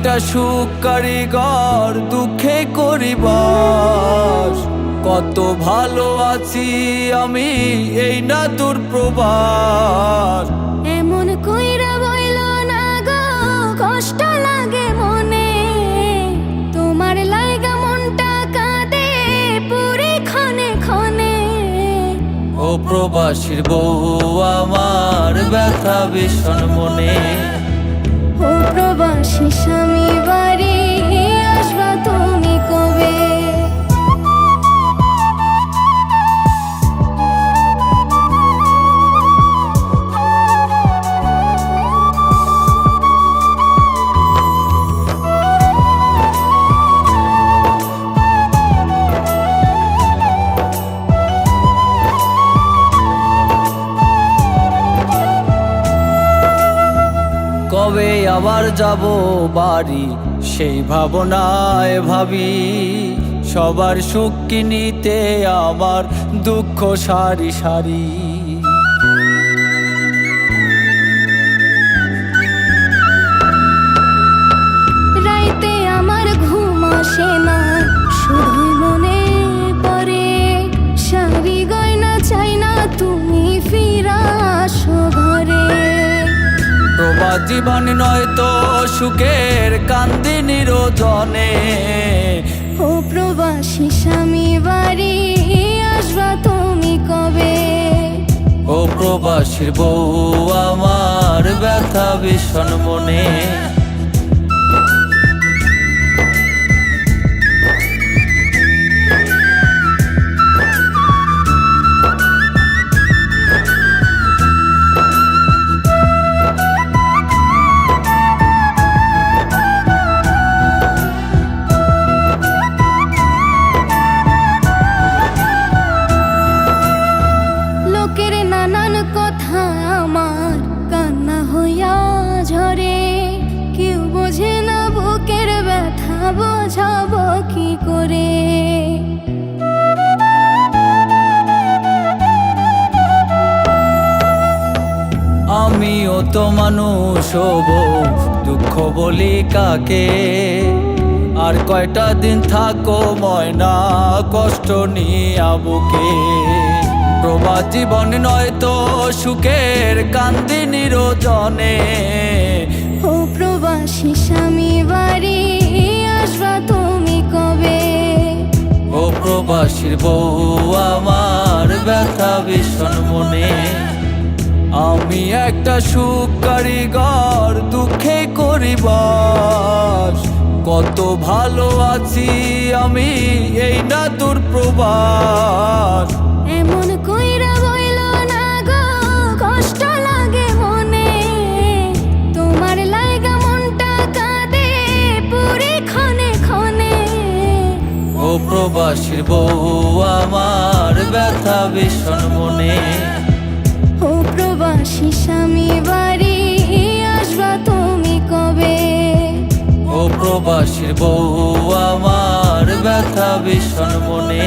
একটা সুখ কারিগর, দুঃখে করিবাস। কত ভালো আছি আমি, এই না দূর প্রবাস। এমন কইরা বইল না গো, কষ্ট লাগে মনে। তোমার লাইগা মনটা কাঁদে পুরে ক্ষণে ক্ষণে। ও প্রবাসীর বউ আমার, ব্যথা ভীষণ মনে। ও প্রবাসী স্বামী বাড়ি, আসবা তুমি কবে? কবে আবার যাব বাড়ি, সেই ভাবনায় ভাবি। সবার সুখ কিনিতে আমার দুঃখ সারি সারি। রাইতে আমার ঘুম আসে না, শুধুই মনে পড়ে। শাড়ি গয়না চাই না, তুমি ফিরা আসো ঘরে। প্রবাস জীবন নয় তো সুখের, কান্দি নিরজনে। ও প্রবাসী স্বামী বাড়ি, আসবা তুমি কবে? ও প্রবাসীর বউ আমার, ব্যথা ভীষণ মনে। লোকের নানান কথা আমার কান্না হইয়া ঝরে। কেউ বোঝে না বুকের ব্যথা, বোঝাবো কি করে? আমিও তো মানুষ হব, দুঃখ বলি কাকে? আর কয়টা দিন থাকো ময়না, কষ্ট নিয়া বুকে। প্রবাস জীবন নয় তো সুখের, কান্দি নিরজনে। ও প্রবাসী স্বামী বাড়ি, আসবা তুমি কবে? ও প্রবাসীর বউ আমার, ব্যথা ভীষণ মনে। আমি একটা সুখ কারিগর, দুঃখে করিবাস। কত ভালো আছি আমি, এই না দূর প্রবাস। এমন কইরা বইল না গো, কষ্ট লাগে মনে। তোমার লাইগা মনটা কাঁদে পুরে ক্ষণে ক্ষণে। ও প্রবাসীর বউ আমার, ব্যথা ভীষণ মনে। ও প্রবাসী স্বামী বাড়ি, আসবা তুমি কবে? ও প্রবাসীর বউ আমার, ব্যথা ভীষণ মনে।